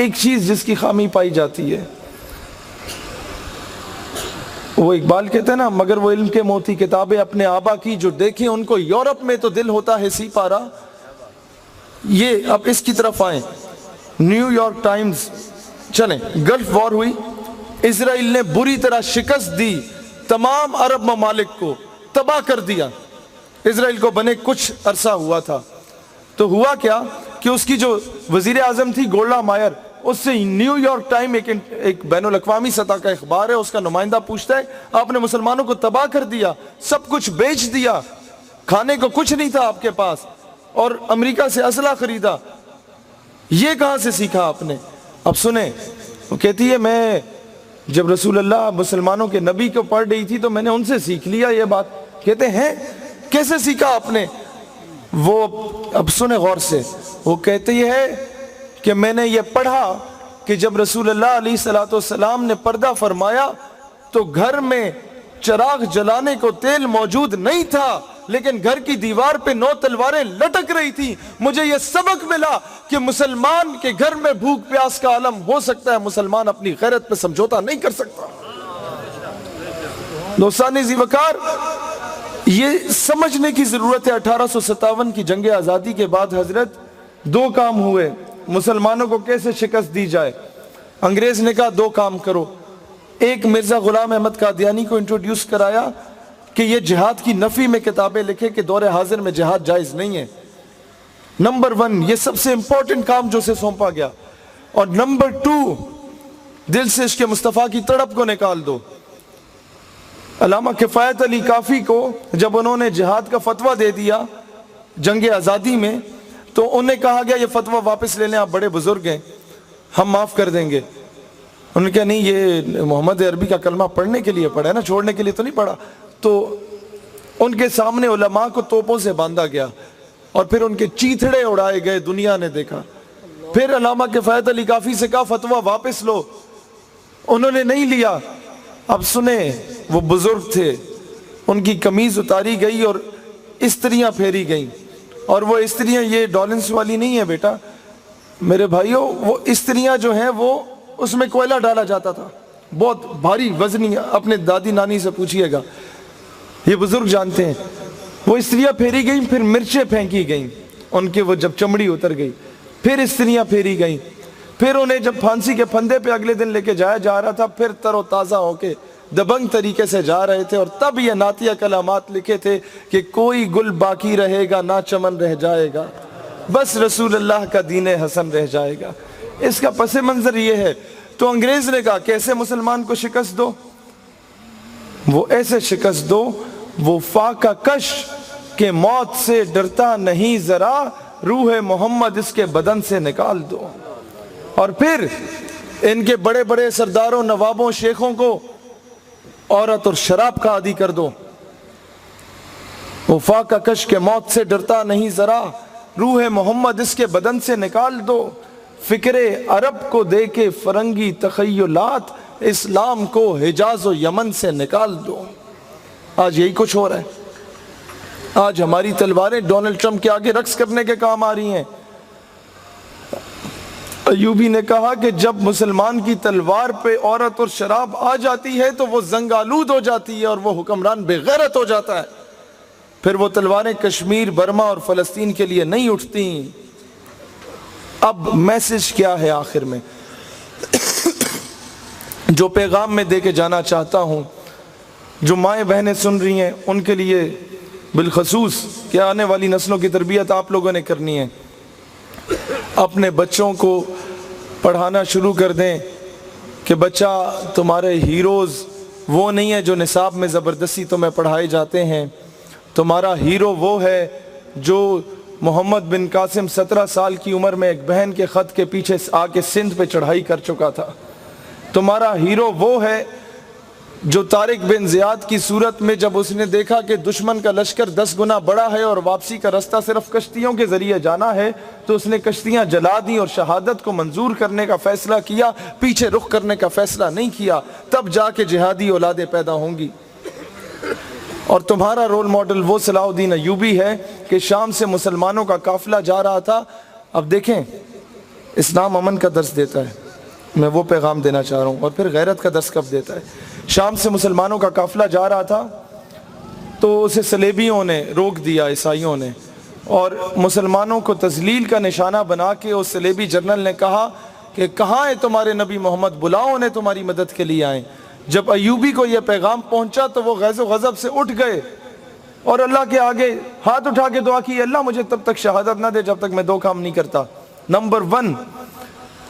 ایک چیز جس کی خامی پائی جاتی ہے، وہ اقبال کہتے ہیں نا، مگر وہ علم کے موتی کتابیں اپنے آبا کی، جو دیکھیں ان کو یورپ میں تو دل ہوتا ہے سی پارا۔ یہ اب اس کی طرف آئیں، نیو یارک ٹائمز، چلیں، گلف وار ہوئی، اسرائیل نے بری طرح شکست دی، تمام عرب ممالک کو تباہ کر دیا۔ اسرائیل کو بنے کچھ عرصہ ہوا تھا، تو ہوا کیا کہ اس کی جو وزیر اعظم تھی گولڈا مائر، اس سے نیو یارک ٹائم ایک بین الاقوامی سطح کا اخبار ہے، اس کا نمائندہ پوچھتا ہے آپ نے مسلمانوں کو تباہ کر دیا، سب کچھ بیچ دیا، کھانے کو کچھ نہیں تھا آپ کے پاس، اور امریکہ سے اسلحہ خریدا، یہ کہاں سے سیکھا آپ نے؟ اب سنیں، وہ کہتی ہے میں جب رسول اللہ مسلمانوں کے نبی کو پڑھ رہی تھی تو میں نے ان سے سیکھ لیا یہ بات۔ کہتے ہیں کیسے سیکھا آپ نے؟ وہ اب سنیں غور سے، وہ کہتے ہے کہ میں نے یہ پڑھا کہ جب رسول اللہ علیہ السلام نے پردہ فرمایا تو گھر میں چراغ جلانے کو تیل موجود نہیں تھا، لیکن گھر کی دیوار پہ 9 تلواریں لٹک رہی تھی۔ مجھے یہ سبق ملا کہ مسلمان کے گھر میں بھوک پیاس کا عالم ہو سکتا ہے، مسلمان اپنی غیرت پہ سمجھوتا نہیں کر سکتا۔ دوستان ذی وقار، یہ سمجھنے کی ضرورت ہے۔ 1857 کی جنگ آزادی کے بعد حضرت 2 کام ہوئے، مسلمانوں کو کیسے شکست دی جائے۔ انگریز نے کہا 2 کام کرو، ایک مرزا غلام احمد قادیانی کو انٹروڈیوس کرایا کہ یہ جہاد کی نفی میں کتابیں لکھے کہ دور حاضر میں جہاد جائز نہیں ہے۔ نمبر 1، یہ سب سے امپورٹنٹ کام جو اسے سونپا گیا۔ اور نمبر 2، دل سے عشق مصطفیٰ کی تڑپ کو نکال دو۔ علامہ کفایت علی کافی کو جب انہوں نے جہاد کا فتویٰ دے دیا جنگ آزادی میں، تو انہیں کہا گیا یہ فتویٰ واپس لے لیں، آپ بڑے بزرگ ہیں، ہم معاف کر دیں گے۔ انہوں نے کہا نہیں، یہ محمد عربی کا کلمہ پڑھنے کے لیے پڑھا ہے نا، چھوڑنے کے لیے تو نہیں پڑھا۔ تو ان کے سامنے علماء کو توپوں سے باندھا گیا اور پھر ان کے چیتھڑے اڑائے گئے، دنیا نے دیکھا۔ پھر علامہ کفایت علی کافی سے کہا فتویٰ واپس لو، انہوں نے نہیں لیا۔ اب سنیں، وہ بزرگ تھے، ان کی قمیض اتاری گئی اور استریاں پھیری گئیں، اور وہ استریاں یہ ڈالنس والی نہیں ہے بیٹا میرے بھائیوں، وہ استریاں جو ہیں وہ اس میں کوئلہ ڈالا جاتا تھا، بہت بھاری وزنی، اپنے دادی نانی سے پوچھئے گا، یہ بزرگ جانتے ہیں۔ وہ استریاں پھیری گئیں، پھر مرچیں پھینکی گئیں ان کے، وہ جب چمڑی اتر گئی، پھر استریاں پھیری گئیں، پھر انہیں جب پھانسی کے پھندے پہ اگلے دن لے کے جایا جا رہا تھا، پھر تر و تازہ ہو کے دبنگ طریقے سے جا رہے تھے، اور تب یہ نعتیہ کلامات لکھے تھے کہ کوئی گل باقی رہے گا نہ چمن رہ جائے گا، بس رسول اللہ کا دین حسن رہ جائے گا۔ اس کا پس منظر یہ ہے۔ تو انگریز نے کہا کیسے مسلمان کو شکست دو؟ وہ ایسے شکست دو، وہ فاقہ کش کہ موت سے ڈرتا نہیں ذرا، روح محمد اس کے بدن سے نکال دو۔ اور پھر ان کے بڑے بڑے سرداروں، نوابوں، شیخوں کو عورت اور شراب کا عادی کر دو۔ وہ فاقہ کش کے موت سے ڈرتا نہیں ذرا، روح محمد اس کے بدن سے نکال دو۔ فکر عرب کو دے کے فرنگی تخیلات، اسلام کو حجاز و یمن سے نکال دو۔ آج یہی کچھ ہو رہا ہے۔ آج ہماری تلواریں ڈونلڈ ٹرمپ کے آگے رقص کرنے کے کام آ رہی ہیں۔ ایوبی نے کہا کہ جب مسلمان کی تلوار پہ عورت اور شراب آ جاتی ہے تو وہ زنگ آلود ہو جاتی ہے اور وہ حکمران بے غیرت ہو جاتا ہے۔ پھر وہ تلواریں کشمیر، برما اور فلسطین کے لیے نہیں اٹھتی۔ اب میسج کیا ہے آخر میں؟ جو پیغام میں دے کے جانا چاہتا ہوں، جو مائیں بہنیں سن رہی ہیں ان کے لیے بالخصوص کہ آنے والی نسلوں کی تربیت آپ لوگوں نے کرنی ہے۔ اپنے بچوں کو پڑھانا شروع کر دیں کہ بچہ تمہارے ہیروز وہ نہیں ہے جو نصاب میں زبردستی تمہیں پڑھائے جاتے ہیں، تمہارا ہیرو وہ ہے جو محمد بن قاسم 17 سال کی عمر میں ایک بہن کے خط کے پیچھے آ کے سندھ پہ چڑھائی کر چکا تھا۔ تمہارا ہیرو وہ ہے جو طارق بن زیاد کی صورت میں جب اس نے دیکھا کہ دشمن کا لشکر 10 گنا بڑا ہے اور واپسی کا رستہ صرف کشتیوں کے ذریعے جانا ہے، تو اس نے کشتیاں جلا دیں اور شہادت کو منظور کرنے کا فیصلہ کیا، پیچھے رخ کرنے کا فیصلہ نہیں کیا۔ تب جا کے جہادی اولادیں پیدا ہوں گی۔ اور تمہارا رول ماڈل وہ صلاح الدین ایوبی ہے کہ شام سے مسلمانوں کا قافلہ جا رہا تھا۔ اب دیکھیں اسلام امن کا درس دیتا ہے، میں وہ پیغام دینا چاہ رہا ہوں۔ اور پھر غیرت کا درس کب دیتا ہے؟ شام سے مسلمانوں کا قافلہ جا رہا تھا تو اسے صلیبیوں نے روک دیا، عیسائیوں نے، اور مسلمانوں کو تذلیل کا نشانہ بنا کے اس صلیبی جنرل نے کہا کہ کہاں ہے تمہارے نبی محمد، بلاؤ انہیں تمہاری مدد کے لیے آئیں۔ جب ایوبی کو یہ پیغام پہنچا تو وہ غیظ و غضب سے اٹھ گئے اور اللہ کے آگے ہاتھ اٹھا کے دعا کی، اللہ مجھے تب تک شہادت نہ دے جب تک میں 2 کام نہیں کرتا۔ نمبر 1،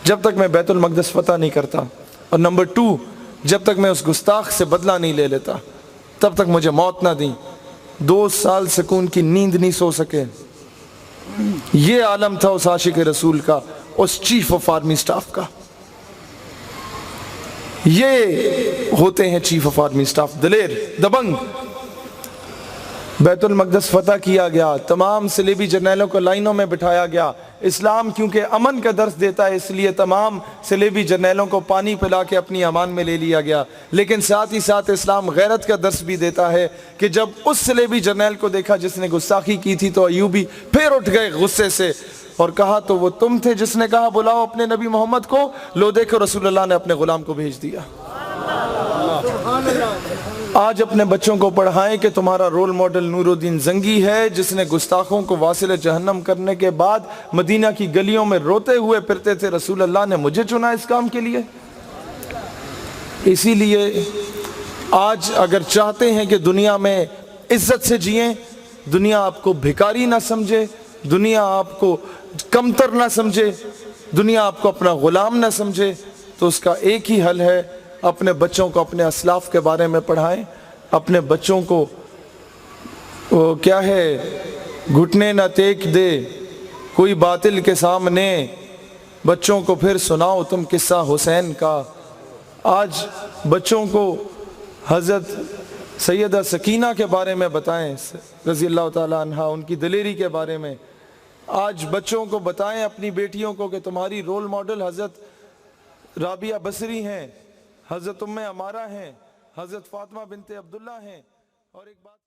جب تک میں بیت المقدس فتح نہیں کرتا، اور نمبر 2، جب تک میں اس گستاخ سے بدلہ نہیں لے لیتا تب تک مجھے موت نہ دیں۔ 2 سال سکون کی نیند نہیں سو سکے۔ یہ عالم تھا اس عاشق رسول کا، اس چیف آف آرمی سٹاف کا۔ یہ ہوتے ہیں چیف آف آرمی سٹاف، دلیر، دبنگ۔ بیت المقدس فتح کیا گیا، تمام صلیبی جرنیلوں کو لائنوں میں بٹھایا گیا۔ اسلام کیونکہ امن کا درس دیتا ہے، اس لیے تمام صلیبی جرنیلوں کو پانی پلا کے اپنی امان میں لے لیا گیا۔ لیکن ساتھ ہی ساتھ اسلام غیرت کا درس بھی دیتا ہے کہ جب اس صلیبی جرنیل کو دیکھا جس نے گستاخی کی تھی تو ایوبی پھر اٹھ گئے غصے سے اور کہا تو وہ تم تھے جس نے کہا بلاؤ اپنے نبی محمد کو، لو دیکھو رسول اللہ نے اپنے غلام کو بھیج دیا۔ آج اپنے بچوں کو پڑھائیں کہ تمہارا رول ماڈل نور الدین زنگی ہے، جس نے گستاخوں کو واصل جہنم کرنے کے بعد مدینہ کی گلیوں میں روتے ہوئے پھرتے تھے، رسول اللہ نے مجھے چنا اس کام کے لیے۔ اسی لیے آج اگر چاہتے ہیں کہ دنیا میں عزت سے جئیں، دنیا آپ کو بھکاری نہ سمجھے، دنیا آپ کو کمتر نہ سمجھے، دنیا آپ کو اپنا غلام نہ سمجھے، تو اس کا ایک ہی حل ہے، اپنے بچوں کو اپنے اسلاف کے بارے میں پڑھائیں۔ اپنے بچوں کو وہ کیا ہے، گھٹنے نہ ٹیک دے کوئی باطل کے سامنے، بچوں کو پھر سناؤ تم قصہ حسین کا۔ آج بچوں کو حضرت سیدہ سکینہ کے بارے میں بتائیں رضی اللہ تعالی عنہا، ان کی دلیری کے بارے میں۔ آج بچوں کو بتائیں، اپنی بیٹیوں کو، کہ تمہاری رول ماڈل حضرت رابعہ بصری ہیں، حضرت ام عمارہ ہیں، حضرت فاطمہ بنت عبداللہ ہیں۔ اور ایک بات